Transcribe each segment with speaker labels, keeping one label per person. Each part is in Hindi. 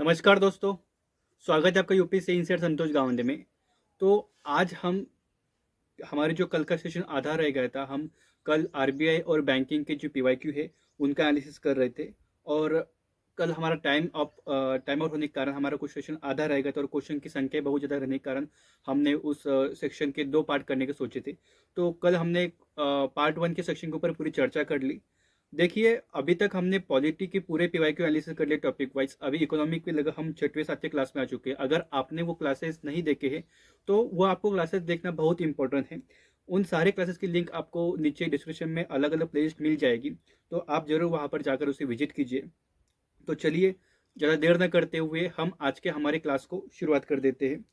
Speaker 1: नमस्कार दोस्तों, स्वागत है आपका यूपी से इंसैट संतोष गावंडे में। तो आज हम हमारे जो कल का सेशन आधा रह गया था, हम कल आरबीआई और बैंकिंग के जो पीवाईक्यू है उनका एनालिसिस कर रहे थे। और कल हमारा टाइम आउट होने के कारण हमारा कुछ सेशन आधा रह गया था और क्वेश्चन की संख्या बहुत ज़्यादा रहने के कारण हमने उस सेक्शन के 2 पार्ट करने के सोचे थे। तो कल हमने पार्ट 1 के सेक्शन के ऊपर पूरी चर्चा कर ली। देखिए, अभी तक हमने पॉलिटी के पूरे पीवाईक्यू एनालिसिस कर लिए टॉपिक वाइज। अभी इकोनॉमिक में लगा हम 6वीं 7वीं क्लास में आ चुके हैं। अगर आपने वो क्लासेस नहीं देखे हैं तो वो आपको क्लासेस देखना बहुत इंपॉर्टेंट है। उन सारे क्लासेस की लिंक आपको नीचे डिस्क्रिप्शन में अलग अलग प्लेलिस्ट मिल जाएगी, तो आप जरूर वहाँ पर जाकर उसे विजिट कीजिए। तो चलिए, ज़्यादा देर न करते हुए हम आज के हमारे क्लास को शुरुआत कर देते हैं।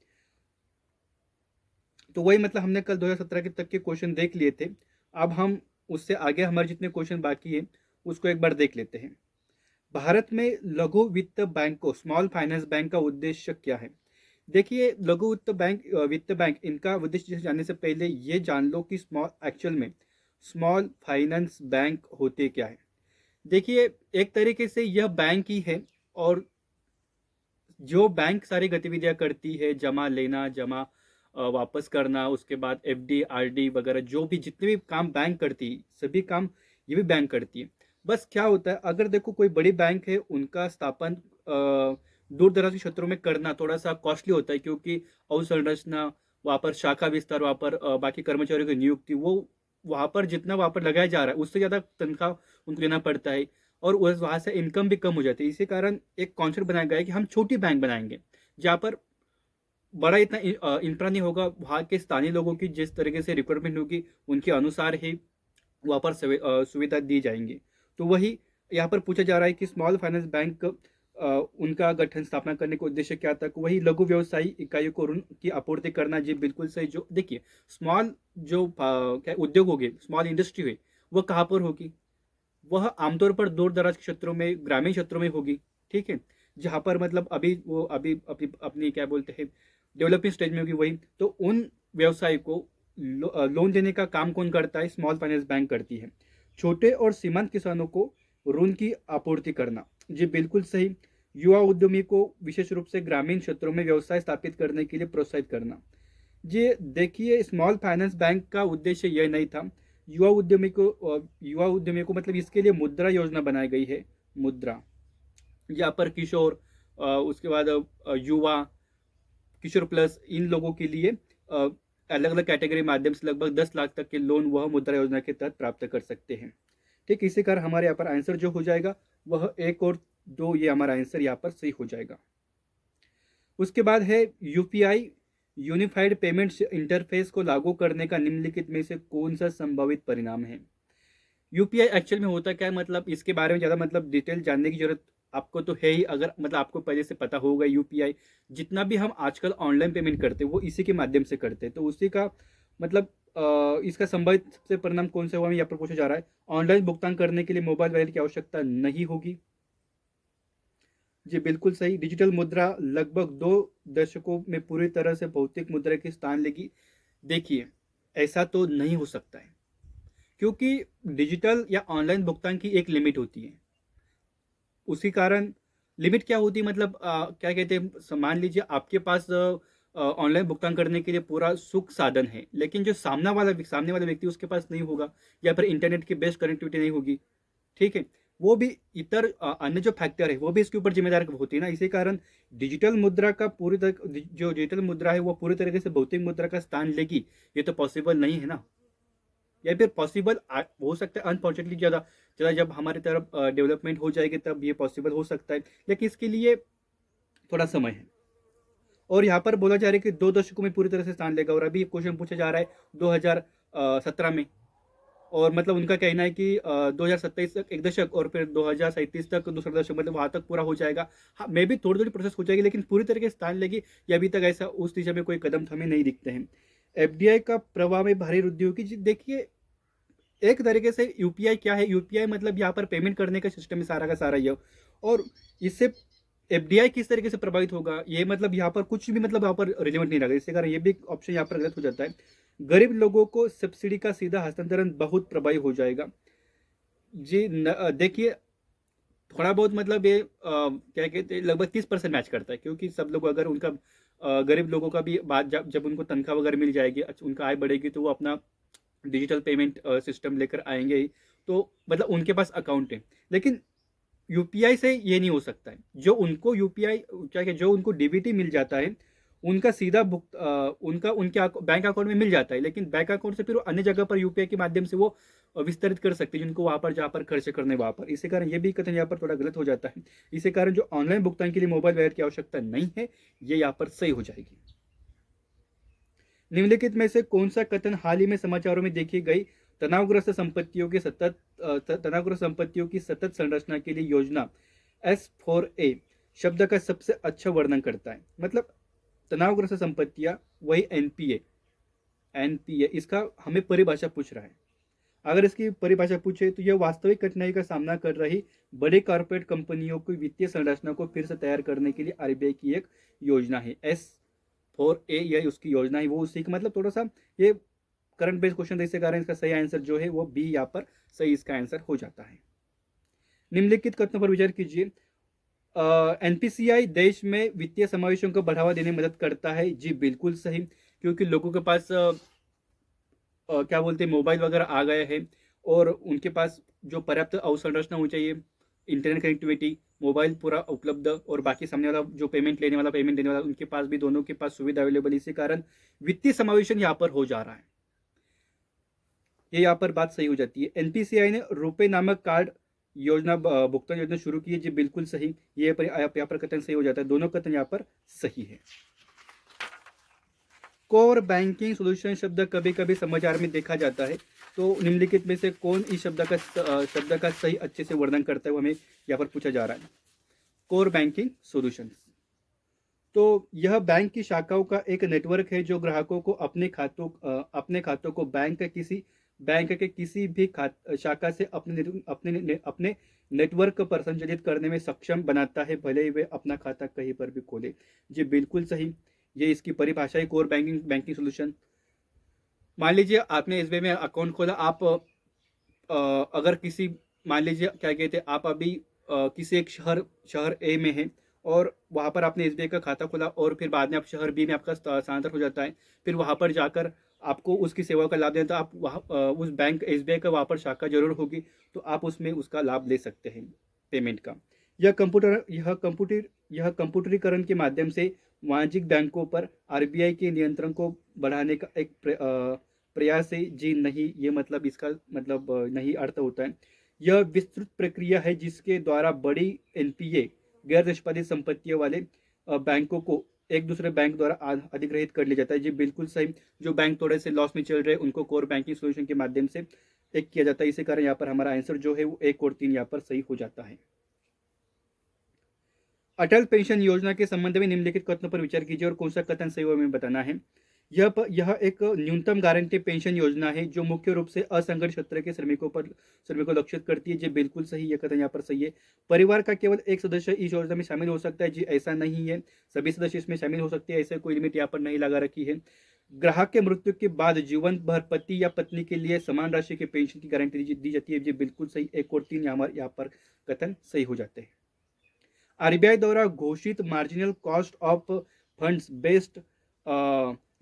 Speaker 1: तो वही मतलब हमने कल 2017 के तक के क्वेश्चन देख लिए थे। अब हम उससे आगे हमारे जितने क्वेश्चन बाकी है उसको एक बार देख लेते हैं। भारत में लघु वित्त बैंक को स्मॉल फाइनेंस बैंक का उद्देश्य क्या है? देखिए, लघु वित्त बैंक इनका उद्देश्य जानने से पहले ये जान लो कि एक्चुअल में स्मॉल फाइनेंस बैंक होते क्या है। देखिए, एक तरीके से यह बैंक ही है। और जो बैंक सारी गतिविधियां करती है, जमा लेना, जमा वापस करना, उसके बाद एफडी आरडी वगैरह, जो भी जितने भी काम बैंक करती है सभी काम ये भी बैंक करती है। बस क्या होता है, अगर देखो कोई बड़ी बैंक है, उनका स्थापन दूर दराज के क्षेत्रों में करना थोड़ा सा कॉस्टली होता है, क्योंकि अवसंरचना, वहाँ पर शाखा विस्तार, वहाँ पर बाकी कर्मचारियों की नियुक्ति, वो वहाँ पर जितना वहाँ पर लगाया जा रहा है उससे ज़्यादा तनख्वाह उनको लेना पड़ता है। और वहाँ से इनकम भी कम हो जाती है। इसी कारण एक कॉन्सेप्ट बनाया गया है कि हम छोटी बैंक बनाएंगे जहाँ पर बड़ा इतना इंफ्रा नहीं होगा। वहाँ के स्थानीय लोगों की जिस तरीके से रिक्वायरमेंट होगी उनके अनुसार ही वहाँ पर सुविधा दी जाएंगी। तो वही यहाँ पर पूछा जा रहा है कि स्मॉल फाइनेंस बैंक उनका गठन स्थापना करने का उद्देश्य क्या था। वही लघु व्यवसायी इकाइयों को ऋण की आपूर्ति करना। जी बिल्कुल सही। जो देखिए, स्मॉल जो क्या उद्योग होंगे, स्मॉल इंडस्ट्री हुई, वो कहाँ पर होगी? वह आमतौर पर दूर दराज क्षेत्रों में, ग्रामीण क्षेत्रों में होगी। ठीक है, जहाँ पर मतलब अभी अपनी क्या बोलते हैं, डेवलपिंग स्टेज में होगी। वही तो उन व्यवसाय को लोन देने का काम कौन करता है? स्मॉल फाइनेंस बैंक करती है। छोटे और सीमांत किसानों को ऋण की आपूर्ति करना। जी बिल्कुल सही। युवा उद्यमी को विशेष रूप से ग्रामीण क्षेत्रों में व्यवसाय स्थापित करने के लिए प्रोत्साहित करना। जी देखिए, स्मॉल फाइनेंस बैंक का उद्देश्य यह नहीं था। युवा उद्यमी को मतलब इसके लिए मुद्रा योजना बनाई गई है। मुद्रा, यहाँ पर किशोर, उसके बाद युवा, किशोर प्लस, इन लोगों के लिए अलग अलग कैटेगरी माध्यम से लगभग 10 लाख तक के लोन वह मुद्रा योजना के तहत प्राप्त कर सकते हैं। ठीक, इसी कारण हमारे यहाँ पर आंसर जो हो जाएगा वह 1 और 2, ये हमारा आंसर यहाँ पर सही हो जाएगा। उसके बाद है यूपीआई, यूनिफाइड पेमेंट्स इंटरफेस को लागू करने का निम्नलिखित में से कौन सा संभावित परिणाम है? यूपीआई एक्चुअल में होता क्या है, मतलब इसके बारे में ज़्यादा मतलब डिटेल जानने की जरूरत आपको तो है ही। अगर मतलब आपको पहले से पता होगा, यूपीआई जितना भी हम आजकल ऑनलाइन पेमेंट करते हैं वो इसी के माध्यम से करते हैं। तो उसी का मतलब इसका संभावित से परिणाम कौन सा हुआ, यहाँ पर पूछा जा रहा है। ऑनलाइन भुगतान करने के लिए मोबाइल वैलेट की आवश्यकता नहीं होगी। जी बिल्कुल सही। डिजिटल मुद्रा लगभग 2 दशकों में पूरी तरह से भौतिक मुद्रा की स्थान लेगी। देखिए, ऐसा तो नहीं हो सकता है, क्योंकि डिजिटल या ऑनलाइन भुगतान की एक लिमिट होती है। उसी कारण लिमिट क्या होती है, मतलब क्या कहते हैं, मान लीजिए आपके पास ऑनलाइन भुगतान करने के लिए पूरा सुख साधन है, लेकिन जो सामने वाला व्यक्ति उसके पास नहीं होगा, या फिर इंटरनेट की बेस्ट कनेक्टिविटी नहीं होगी। ठीक है, वो भी इतर अन्य जो फैक्टर है वो भी इसके ऊपर जिम्मेदार होती है ना। इसी कारण डिजिटल मुद्रा का जो डिजिटल मुद्रा है वो पूरी तरीके से भौतिक मुद्रा का स्थान लेगी, ये तो पॉसिबल नहीं है ना। या फिर पॉसिबल हो सकता है अनफॉर्चुनेटली, ज़्यादा ज़्यादा जब हमारी तरफ डेवलपमेंट हो जाएगी तब ये पॉसिबल हो सकता है, लेकिन इसके लिए थोड़ा समय है। और यहाँ पर बोला जा रहा है कि 2 दशकों में पूरी तरह से स्थान लेगा। और अभी क्वेश्चन पूछा जा रहा है 2017 में। और मतलब उनका कहना है कि 2027 तक 1 दशक और फिर 2037 तक दूसरा दशक, मतलब वहाँ तक पूरा हो जाएगा। हाँ, मे भी थोड़ी थोड़ी प्रोसेस हो जाएगी, लेकिन पूरी तरीके से स्थान लेगी। या अभी तक ऐसा उस दिशा में कोई कदम हमें नहीं दिखते हैं। एफडीआई का प्रवाह में भारी वृद्धि होगी। देखिए, एक तरीके से यूपीआई क्या है, यूपीआई मतलब यहाँ पर पेमेंट करने का सिस्टम है सारा का सारा ये। और इससे एफडीआई किस तरीके से प्रभावित होगा, ये मतलब यहाँ पर कुछ भी मतलब यहाँ पर रिलेवेंट नहीं रहेगा। इससे कारण ये भी ऑप्शन यहाँ पर गलत हो जाता है। गरीब लोगों को सब्सिडी का सीधा हस्तांतरण बहुत प्रभावी हो जाएगा। जी देखिए, थोड़ा बहुत मतलब ये क्या कहते हैं, लगभग 30% मैच करता है, क्योंकि सब लोग अगर उनका गरीब लोगों का भी बात जब जब उनको तनख्वाह वगैरह मिल जाएगी, उनका आय बढ़ेगी, तो वो अपना डिजिटल पेमेंट सिस्टम लेकर आएंगे ही। तो मतलब उनके पास अकाउंट है, लेकिन यूपीआई से ये नहीं हो सकता है। जो उनको यूपीआई क्या क्या जो उनको डीबीटी मिल जाता है, उनका सीधा उनका उनके बैंक अकाउंट में मिल जाता है, लेकिन बैंक अकाउंट से फिर वो अन्य जगह पर यूपीआई के माध्यम से वो विस्तारित कर सकते हैं, जिनको वहां पर जहाँ पर खर्च करने वहां पर। इसी कारण ये भी कथन यहाँ पर थोड़ा गलत हो जाता है। इसी कारण जो ऑनलाइन भुगतान के लिए मोबाइल वैलेट की आवश्यकता नहीं है, ये यहाँ पर सही हो जाएगी। निम्नलिखित में से कौन सा कथन हाल ही में समाचारों में देखी गई तनावग्रस्त संपत्तियों की सतत संरचना के लिए योजना S4A शब्द का सबसे अच्छा वर्णन करता है? मतलब तनावग्रस्त संपत्तियां, वही एनपीए। एनपीए इसका हमें परिभाषा पूछ रहा है। अगर इसकी परिभाषा पूछे तो यह वास्तविक कठिनाई का सामना कर रही बड़ी कॉर्पोरेट कंपनियों की वित्तीय संरचना को फिर से तैयार करने के लिए आरबीआई की एक योजना है। S4A यह उसकी योजना है। वो उसी का मतलब थोड़ा सा ये करंट बेस्ड क्वेश्चन इसके कारण इसका सही आंसर जो है वो बी यहाँ पर सही इसका आंसर हो जाता है। निम्नलिखित कथनों पर विचार कीजिए। एनपीसीआई देश में वित्तीय समावेशन को बढ़ावा देने में मदद करता है। जी बिल्कुल सही, क्योंकि लोगों के पास क्या बोलते हैं, मोबाइल वगैरह आ गए हैं, और उनके पास जो पर्याप्त अवसंरचना होनी चाहिए, इंटरनेट कनेक्टिविटी, मोबाइल पूरा उपलब्ध, और बाकी सामने वाला जो पेमेंट लेने वाला पेमेंट देने वाला, उनके पास भी, दोनों के पास सुविधा अवेलेबल। इसी कारण वित्तीय समावेशन यहाँ पर हो जा रहा है। ये यहाँ पर बात सही हो जाती है। एनपीसीआई ने रुपए नामक कार्ड योजना भुगतान योजना शुरू की है। जी बिल्कुल सही, ये यहाँ पर कथन सही हो जाता है। दोनों कथन यहाँ पर सही है। कोर बैंकिंग सॉल्यूशन शब्द कभी कभी समाचार में देखा जाता है, तो निम्नलिखित में से कौन इस शब्द का सही अच्छे से वर्णन करता है, वो हमें यहाँ पर पूछा जा रहा है। कोर बैंकिंग सॉल्यूशंस, तो यह बैंक की शाखाओं का एक नेटवर्क है जो ग्राहकों को अपने खातों को बैंक के किसी भी शाखा से अपने नेटवर्क पर संचालित करने में सक्षम बनाता है, भले ही वे अपना खाता कहीं पर भी खोले। जी बिल्कुल सही, ये इसकी परिभाषा है कोर बैंकिंग सॉल्यूशन। मान लीजिए आपने एसबीआई में अकाउंट खोला, आप अगर किसी, मान लीजिए क्या कहते हैं, आप अभी किसी एक शहर ए में हैं, और वहाँ पर आपने एसबीआई का खाता खोला, और फिर बाद में आप शहर बी में आपका स्थानांतरण हो जाता है, फिर वहाँ पर जाकर आपको उसकी सेवा का लाभ देना, तो आप वहाँ उस बैंक एसबीआई का वहाँ पर शाखा जरूर होगी, तो आप उसमें उसका लाभ ले सकते हैं पेमेंट का। यह कंप्यूटरीकरण के माध्यम से वाणिज्यिक बैंकों पर आरबीआई के नियंत्रण को बढ़ाने का एक प्रयास है। जी नहीं, ये मतलब इसका मतलब नहीं अर्थ होता है। यह विस्तृत प्रक्रिया है जिसके द्वारा बड़ी एनपीए गैर निष्पादित संपत्तियों वाले बैंकों को एक दूसरे बैंक द्वारा अधिग्रहित कर लिया जाता है। जी बिल्कुल सही, जो बैंक थोड़े से लॉस में चल रहे हैं उनको कोर बैंकिंग सॉल्यूशन के माध्यम से एक किया जाता है। इसी कारण यहाँ पर हमारा आंसर जो है वो 1 और 3 यहाँ पर सही हो जाता है। अटल पेंशन योजना के संबंध में निम्नलिखित कथनों पर विचार कीजिए और कौन सा कथन सही हो हमें बताना है। यह एक न्यूनतम गारंटी पेंशन योजना है जो मुख्य रूप से असंगठित क्षेत्र के श्रमिकों लक्षित करती है। जी बिल्कुल सही, यह कथन यहाँ पर सही है। परिवार का केवल एक सदस्य इस योजना में शामिल हो सकता है। जी ऐसा नहीं है, सभी सदस्य इसमें शामिल हो सकते हैं, ऐसे कोई लिमिट यहाँ पर नहीं लगा रखी है। ग्राहक के मृत्यु के बाद जीवन भर पति या पत्नी के लिए समान राशि के पेंशन की गारंटी दी जाती है। जी बिल्कुल सही, 1 और 3 यहाँ पर कथन सही हो जाते हैं। आरबीआई द्वारा घोषित marginal cost of funds based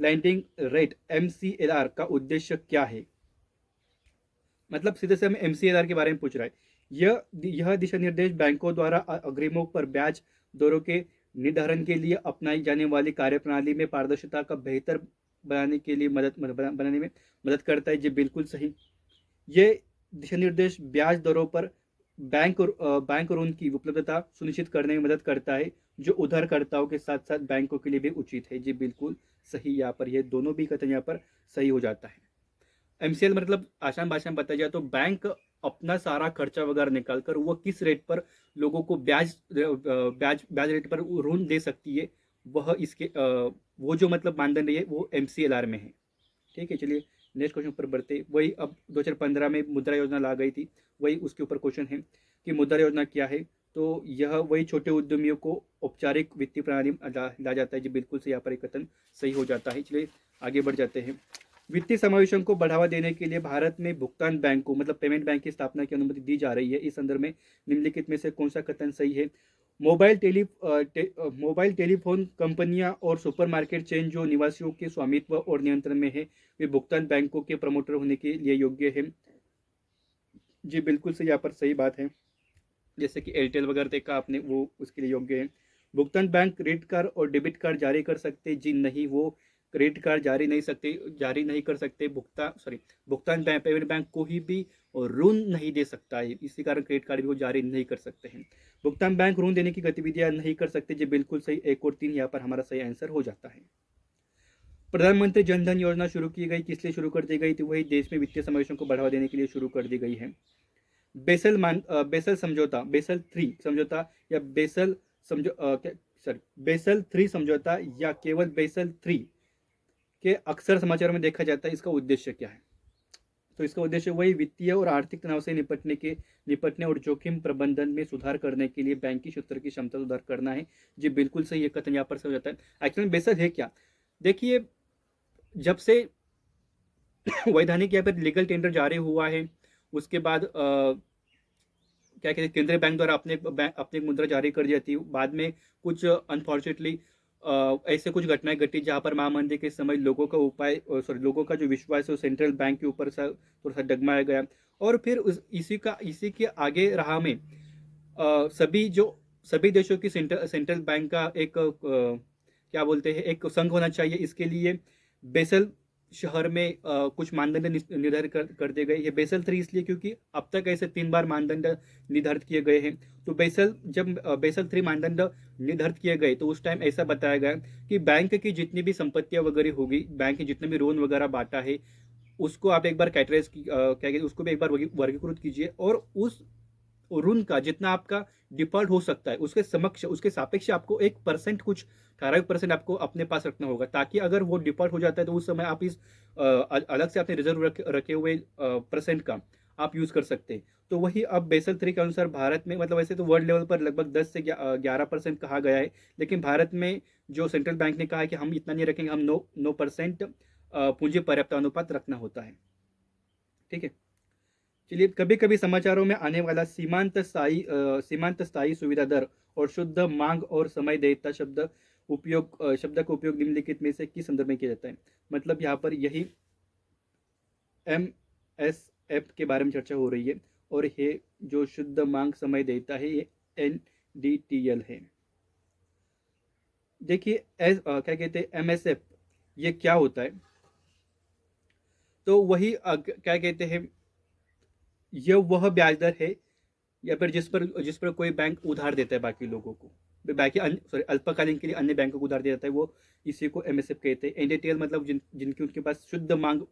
Speaker 1: landing rate MCLR का उद्देश्य क्या है? मतलब सीधे से हमें MCLR के बारे में पूछ रहा है। यह दिशा निर्देश बैंकों द्वारा अग्रिमों पर ब्याज दरों के निर्धारण के लिए अपनाई जाने वाली कार्यप्रणाली में पारदर्शिता का बेहतर बनाने के लिए बनाने में मदद करता है। जी बिल्कुल सही, ये दिशा निर्देश ब्याज दरों पर बैंक ऋण की उपलब्धता सुनिश्चित करने में मदद करता है, जो उधारकर्ताओं के साथ साथ बैंकों के लिए भी उचित है। जी बिल्कुल सही, यहाँ पर ये दोनों भी कथन यहाँ पर सही हो जाता है। MCL मतलब आसान भाषा में बताया जाए तो बैंक अपना सारा खर्चा वगैरह निकाल कर वो किस रेट पर लोगों को ब्याज रेट पर ऋण दे सकती है, वह इसके वो जो मतलब मानदंड है वो MCLR में है। ठीक है, चलिए नेक्स्ट क्वेश्चन पर बढ़ते। वही अब 2015 में मुद्रा योजना ला गई थी, वही उसके ऊपर क्वेश्चन है कि मुद्रा योजना क्या है। तो यह वही छोटे उद्यमियों को औपचारिक वित्तीय प्रणाली ला जाता है। जी बिल्कुल से यहाँ पर एक कथन सही हो जाता है। चलिए आगे बढ़ जाते हैं। वित्तीय समावेशन को बढ़ावा देने के लिए भारत में भुगतान बैंक को मतलब पेमेंट बैंक की स्थापना की अनुमति दी जा रही है। इस संदर्भ में निम्नलिखित में से कौन सा कथन सही है? मोबाइल टेलीफोन कंपनियां और सुपरमार्केट चेन जो निवासियों के स्वामित्व और नियंत्रण में है, वे भुगतान बैंकों के प्रमोटर होने के लिए योग्य है। जी बिल्कुल सही, यहाँ पर सही बात है। जैसे कि एयरटेल वगैरह देखा आपने, वो उसके लिए योग्य है। भुगतान बैंक क्रेडिट कार्ड और डेबिट कार्ड जारी कर सकते? जी नहीं, वो क्रेडिट कार्ड जारी नहीं कर सकते। भुगतान बैंक पेमेंट बैंक कोई भी ऋण नहीं दे सकता है, इसी कारण क्रेडिट कार्ड भी वो जारी नहीं कर सकते हैं। भुगतान बैंक ऋण देने की गतिविधियां नहीं कर सकते। जी बिल्कुल सही, 1 और 3 यहाँ पर हमारा सही आंसर हो जाता है। प्रधानमंत्री जन धन योजना शुरू की गई, किस लिए शुरू कर दी गई थी? वही देश में वित्तीय समावेशन को बढ़ावा देने के लिए शुरू कर दी गई है। बेसल समझौता, बेसल 3 समझौता या बेसल 3 समझौता या केवल बेसल 3 के अक्सर समाचारों में देखा जाता है। इसका उद्देश्य क्या है? तो इसका उद्देश्य वही वित्तीय और आर्थिक तनाव से निपटने और जोखिम प्रबंधन में सुधार करने के लिए बैंकिंग क्षेत्र की क्षमता सुधार करना है। जी बिल्कुल सही, ये कथन यहाँ पर समझ जाता है। एक्चुअली बेसल है क्या? देखिए, जब से वैधानिक यहाँ पर लीगल टेंडर जारी हुआ है, उसके बाद क्या कहते हैं, केंद्रीय बैंक द्वारा अपने मुद्रा जारी कर दी थी। बाद में कुछ अनफॉर्चुनेटली ऐसे कुछ घटनाएं घटी जहां पर महामंदी के समय लोगों का जो विश्वास है वो सेंट्रल बैंक के ऊपर थोड़ा सा डगमगाया गया। और फिर इसी के आगे राह में सभी देशों की सेंट्रल बैंक का एक क्या बोलते हैं, एक संघ होना चाहिए। इसके लिए बेसल शहर में कुछ मानदंड निर्धारित कर दिए गए। ये बेसल 3 इसलिए क्योंकि अब तक ऐसे 3 बार मानदंड निर्धारित किए गए हैं। तो जब बेसल 3 मानदंड निर्धारित किए गए तो उस टाइम ऐसा बताया गया कि बैंक की जितनी भी संपत्तियां वगैरह होगी, बैंक की जितने भी लोन वगैरह बांटा है, उसको आप एक बार कैटेगराइज क्या कहते हैं, उसको भी एक बार वर्गीकृत कीजिए और उस ऋण का जितना आपका डिफॉल्ट हो सकता है उसके सापेक्ष आपको 1% कुछ 18% आपको अपने पास रखना होगा, ताकि अगर वो डिफॉल्ट हो जाता है तो उस समय आप इस अलग से अपने रिजर्व रखे हुए परसेंट का आप यूज कर सकते हैं। तो वही अब बेसल 3 के अनुसार भारत में, मतलब वैसे तो वर्ल्ड लेवल पर लगभग 10 से 11% कहा गया है, लेकिन भारत में जो सेंट्रल बैंक ने कहा है कि हम इतना नहीं रखेंगे, हम 9% पूंजी पर्याप्त अनुपात रखना होता है। ठीक है, चलिए, कभी कभी समाचारों में आने वाला सीमांत स्थायी सुविधा दर और शुद्ध मांग और समय देयता शब्द का उपयोग निम्नलिखित में से किस संदर्भ में किया जाता है? मतलब यहाँ पर यही MSF के बारे में चर्चा हो रही है और ये जो शुद्ध मांग समय देयता है ये NDTL है। देखिए, क्या कहते हैं MSF, ये क्या होता है? तो वही क्या कहते हैं, यह वह ब्याज दर है या फिर जिस पर कोई बैंक उधार देता है बाकी लोगों को, बाकी अल्पकालीन के लिए अन्य बैंकों को उधार दिया जाता है, वो इसी को MSF कहते हैं। NDTL मतलब जिनकी उनके पास शुद्ध मांग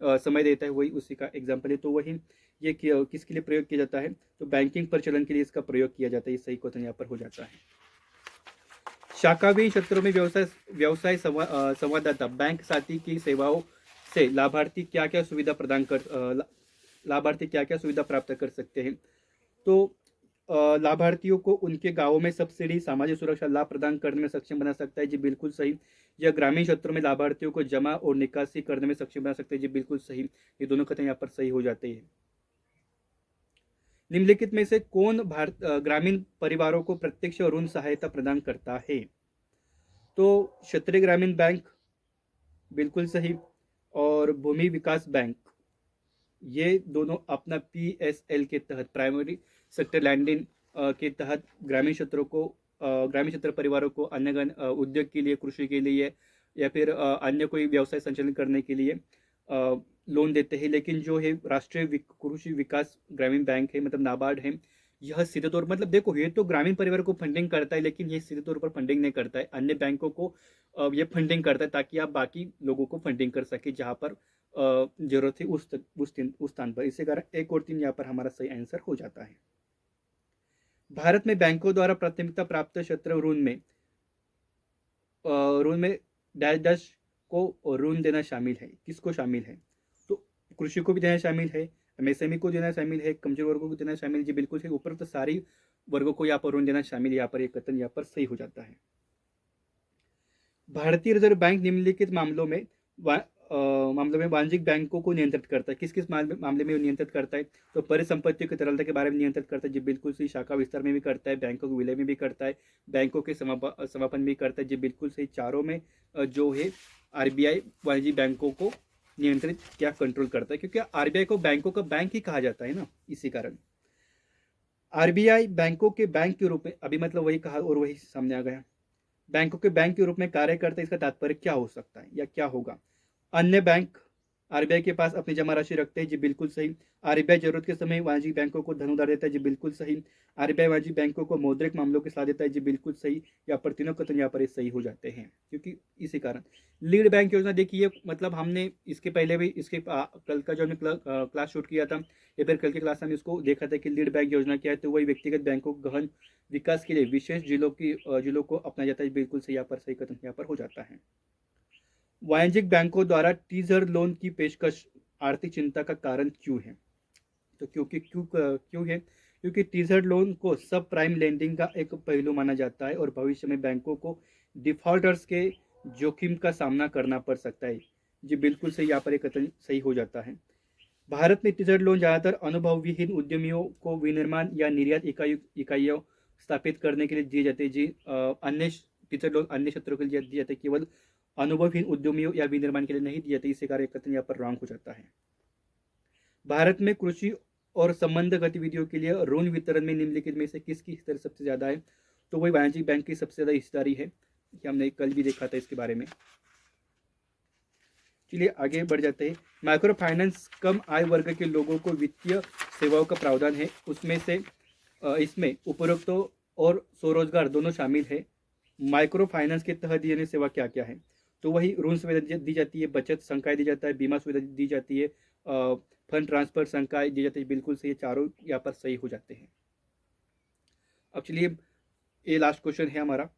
Speaker 1: समय देता है, वही उसी का एग्जाम्पल है। तो वही ये किसके लिए प्रयोग किया जाता है? तो बैंकिंग प्रचलन के लिए इसका प्रयोग किया जाता है। ये सही क्वेश्चन यहाँ पर हो जाता है। शाखावी क्षेत्रों में व्यवसाय संवाददाता बैंक साथी की सेवाओं से लाभार्थी क्या क्या सुविधा प्राप्त कर सकते हैं? तो लाभार्थियों को उनके गांवों में सब्सिडी, सामाजिक सुरक्षा लाभ प्रदान करने में सक्षम बना सकता है। जी बिल्कुल सही। यह ग्रामीण क्षेत्रों में लाभार्थियों को जमा और निकासी करने में सक्षम बना सकते हैं। जी बिल्कुल सही, ये दोनों कथन यहाँ पर सही हो जाते हैं। निम्नलिखित में से कौन ग्रामीण परिवारों को प्रत्यक्ष ऋण सहायता प्रदान करता है? तो क्षेत्रीय ग्रामीण बैंक, बिल्कुल सही, और भूमि विकास बैंक, ये दोनों अपना PSL के तहत, प्राइमरी सेक्टर लैंडिंग के तहत ग्रामीण क्षेत्र परिवारों को अन्य उद्योग के लिए, कृषि के लिए या फिर अन्य कोई व्यवसाय संचालन करने के लिए लोन देते हैं। लेकिन जो है राष्ट्रीय कृषि विकास ग्रामीण बैंक है, मतलब नाबार्ड है, यह सीधे तौर, मतलब देखो, ये तो ग्रामीण परिवार को फंडिंग करता है, लेकिन ये सीधे तौर पर फंडिंग नहीं करता है, अन्य बैंकों को ये फंडिंग करता है ताकि आप बाकी लोगों को फंडिंग कर सके जहां पर जरूरत है उस स्थान पर। इसी कारण 1 और 3 यहाँ पर हमारा सही आंसर हो जाता है। भारत में बैंकों द्वारा प्राथमिकता प्राप्त क्षेत्र ऋण में डैश को ऋण देना शामिल है। किसको शामिल है? तो कृषि को भी देना शामिल है, MSME को देना शामिल है, कमजोर वर्गों को देना शामिल। जी बिल्कुल सही, ऊपर तो सारी वर्गों को यहाँ पर ऋण देना शामिल, यहाँ पर एक कथन यहाँ पर सही हो जाता है। भारतीय रिजर्व बैंक निम्नलिखित मामलों में मामले में वाणिज्यिक बैंकों को नियंत्रित करता है। किस किस मामले में नियंत्रित करता है? तो परिसंपत्तियों की तरलता के बारे में नियंत्रित करता है जी, बिल्कुल सही। शाखा विस्तार में भी करता है, बैंकों के विलय में भी करता है, बैंकों के समापन भी करता है जी, बिल्कुल सही। चारों में जो है आरबीआई वाणिज्यिक बैंकों को नियंत्रित क्या कंट्रोल करता है, क्योंकि आरबीआई को बैंकों का बैंक ही कहा जाता है ना, इसी कारण आरबीआई बैंकों के बैंक के रूप में, अभी मतलब वही कहा और वही सामने आ गया, बैंकों के बैंक के रूप में कार्य करता है। इसका तात्पर्य क्या हो सकता है या क्या होगा? अन्य बैंक आरबीआई के पास अपनी जमा राशि रखते हैं जी, बिल्कुल सही। आरबीआई जरूरत के समय वाणिज्यिक बैंकों को धन उधार देता है जी, बिल्कुल सही। आरबीआई वाणिज्यिक बैंकों को मौद्रिक मामलों की सलाह देता है जी, बिल्कुल सही। यहाँ पर तीनों कथन यहाँ पर सही हो जाते हैं, क्योंकि इसी कारण लीड बैंक योजना देखिए, मतलब हमने इसके पहले भी इसके कल का जो हमने क्लास शूट किया था या फिर कल की क्लास में हम इसको देखा था कि लीड बैंक योजना क्या है। तो वही व्यक्तिगत बैंकों को गहन विकास के लिए विशेष जिलों को अपनाया जाता है, बिल्कुल सही। यहाँ पर सही कथन यहाँ पर हो जाता है। वाणिज्यिक बैंकों द्वारा टीजर लोन की पेशकश आर्थिक चिंता का कारण क्यों है? तो क्यों है? क्योंकि टीजर लोन को सब प्राइम लेंडिंग का एक पहलू माना जाता है और भविष्य में बैंकों को डिफॉल्टर्स के जोखिम का सामना करना पड़ सकता है जी, बिल्कुल सही। यहाँ पर एक कथन सही हो जाता है। भारत में टीजर लोन ज्यादातर अनुभवविहीन उद्यमियों को विनिर्माण या निर्यात इकाइयों स्थापित करने के लिए दिए जाते हैं जी। अन्य टीजर लोन अन्य क्षेत्रों के लिए दिए जाते हैं, केवल अनुभवहीन उद्यमियों या विनिर्माण के लिए नहीं दिए जाते। इसी कारण कथन यहाँ पर रॉन्ग हो जाता है। भारत में कृषि और संबंध गतिविधियों के लिए ऋण वितरण में निम्नलिखित में से किसकी हिस्सेदारी सबसे ज्यादा है? तो वही वाणिज्यिक बैंक की सबसे ज्यादा हिस्सेदारी है, कि हमने कल भी देखा था इसके बारे में। चलिए आगे बढ़ जाते हैं। माइक्रो फाइनेंस कम आय वर्ग के लोगों को वित्तीय सेवाओं का प्रावधान है, उसमें से इसमें उपरोक्त और स्वरोजगार दोनों शामिल है। माइक्रो फाइनेंस के तहत दी सेवा क्या क्या है? तो वही ऋण सुविधा दी जाती है, बचत संकाय दी जाता है, बीमा सुविधा दी जाती है, फंड ट्रांसफर संकाय दी जाती है, बिल्कुल सही। चारों यहाँ पर सही हो जाते हैं। अब चलिए ये लास्ट क्वेश्चन है हमारा।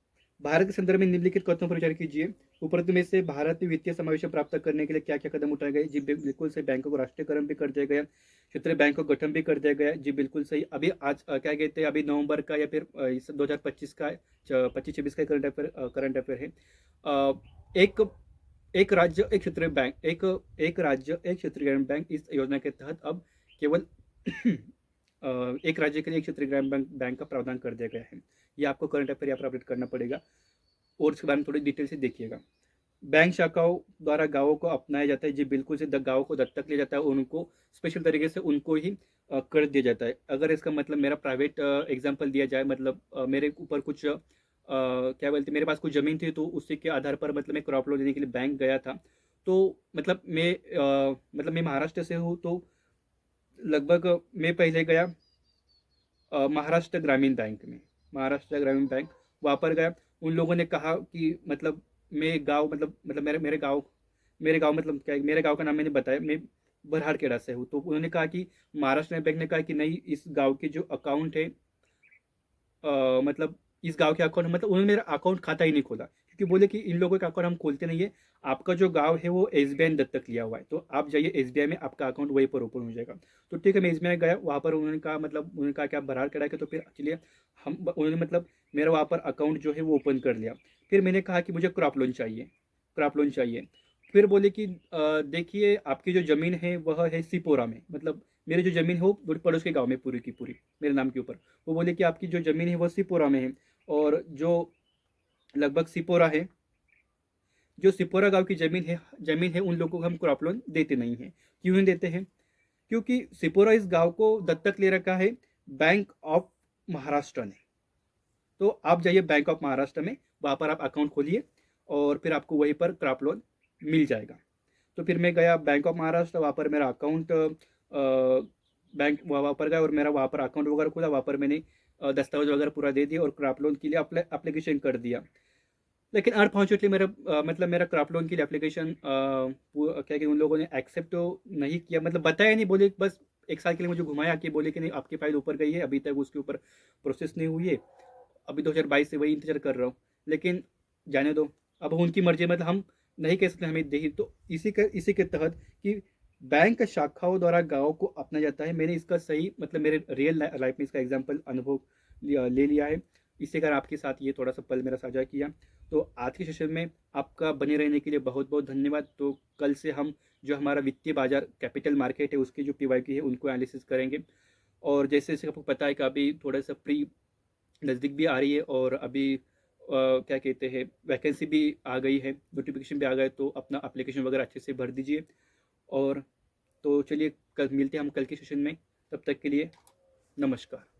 Speaker 1: भारत के संदर्भ में निम्नलिखित कथनों पर विचार कीजिए। उपरोक्त में से भारत में वित्तीय समावेशन प्राप्त करने के लिए क्या क्या कदम उठाए गए? जी बिल्कुल सही। बैंकों को राष्ट्रीयकरण भी कर दिया गया, क्षेत्रीय बैंक का गठन भी कर दिया गया जी, बिल्कुल सही। अभी आज क्या कहते हैं, अभी नवंबर का या फिर 2025 का 25-26 का करंट अफेयर है। एक एक राज्य एक क्षेत्रीय बैंक, एक राज्य एक क्षेत्रीय ग्रामीण बैंक, इस योजना के तहत अब केवल एक राज्य के लिए एक क्षेत्रीय ग्रामीण बैंक का प्रावधान कर दिया गया है। ये आपको करंट अफेयर यहाँ पर अपडेट करना पड़ेगा और इसके बारे में थोड़ी डिटेल से देखिएगा। बैंक शाखाओं द्वारा गांवों को अपनाया जाता है जी, बिल्कुल से। गांवों को दत्तक लिया जाता है, उनको स्पेशल तरीके से उनको ही कर दिया जाता है। अगर इसका मतलब मेरा प्राइवेट एग्जांपल दिया जाए, मतलब मेरे ऊपर कुछ क्या बोलते, मेरे पास कुछ ज़मीन थी, तो उसी के आधार पर मतलब मैं क्रॉप लोन लेने के लिए बैंक गया था। तो मतलब मैं महाराष्ट्र से हूँ, तो लगभग मैं पहले गया महाराष्ट्र ग्रामीण बैंक में, महाराष्ट्र ग्रामीण बैंक वहाँ पर गया। उन लोगों ने कहा कि मतलब मैं गांव मतलब मेरे गांव मतलब क्या है, मेरे गांव का नाम मैंने बताया, मैं बरहारखेड़ा से हूँ। तो उन्होंने कहा कि महाराष्ट्र बैंक ने कहा कि नहीं, इस गांव के जो अकाउंट है मतलब इस गांव के अकाउंट, मतलब उन्होंने मेरा अकाउंट खाता ही नहीं खोला, क्योंकि बोले कि इन लोगों का अकाउंट हम खोलते नहीं है, आपका जो गांव है वो एसबीआई ने दत्तक लिया हुआ है, तो आप जाइए एसबीआई में, आपका अकाउंट वहीं पर ओपन हो जाएगा। तो ठीक है, मैं एसबीआई गया, वहाँ पर उन्होंने कहा कि आप बरार करा के, तो फिर चलिए उन्होंने मतलब मेरा वहाँ पर अकाउंट जो है वो ओपन कर लिया। फिर मैंने कहा कि मुझे क्रॉप लोन चाहिए, क्रॉप लोन चाहिए। फिर बोले कि देखिए आपकी जो ज़मीन है वह है सिपोरा में, मतलब मेरी जो ज़मीन है वो पड़ोस के गाँव में पूरी की पूरी मेरे नाम के ऊपर। वो बोले कि आपकी जो ज़मीन है वो सिपोरा में है, और जो लगभग सिपोरा है, जो सिपोरा गांव की ज़मीन है उन लोगों को हम क्रॉप लोन देते नहीं हैं। क्यों नहीं देते हैं? क्योंकि सिपोरा इस गांव को दत्तक ले रखा है बैंक ऑफ महाराष्ट्र ने। तो आप जाइए बैंक ऑफ महाराष्ट्र में, वहाँ पर आप अकाउंट खोलिए और फिर आपको वहीं पर क्रॉप लोन मिल जाएगा। तो फिर मैं गया बैंक ऑफ महाराष्ट्र, वहाँ पर मेरा अकाउंट बैंक वहाँ पर गया और मेरा वहाँ पर अकाउंट वगैरह खुला। वहाँ पर मैंने दस्तावेज वगैरह पूरा दे दिया और क्रॉप लोन के लिए अप्लीकेशन कर दिया। लेकिन अनफॉर्चुनेटली मेरा क्रॉप लोन के लिए एप्लीकेशन क्या कि उन लोगों ने एक्सेप्ट तो नहीं किया, मतलब बताया नहीं, बोले बस एक साल के लिए मुझे घुमाया कि बोले कि नहीं आपकी फाइल ऊपर गई है, अभी तक उसके ऊपर प्रोसेस नहीं हुई है, अभी 2022 से वही इंतजार कर रहा हूँ। लेकिन जाने दो, अब उनकी मर्जी, मतलब हम नहीं कह सकते हमें दे। तो इसी के तहत कि बैंक शाखाओं द्वारा गाँव को अपना जाता है, मैंने इसका सही मतलब मेरे रियल लाइफ में इसका एग्जाम्पल अनुभव ले लिया है। इससे अगर आपके साथ ये थोड़ा सा पल मेरा साझा किया। तो आज के सेशन में आपका बने रहने के लिए बहुत बहुत धन्यवाद। तो कल से हम जो हमारा वित्तीय बाजार कैपिटल मार्केट है उसके जो पीवाईक्यू है उनको एनालिसिस करेंगे। और जैसे जैसे आपको पता है कि अभी थोड़ा सा प्री नज़दीक भी आ रही है, और अभी क्या कहते हैं वैकेंसी भी आ गई है, नोटिफिकेशन भी आ गया है, तो अपना एप्लीकेशन वगैरह अच्छे से भर दीजिए। और तो चलिए कल मिलते हैं हम कल के सेशन में, तब तक के लिए नमस्कार।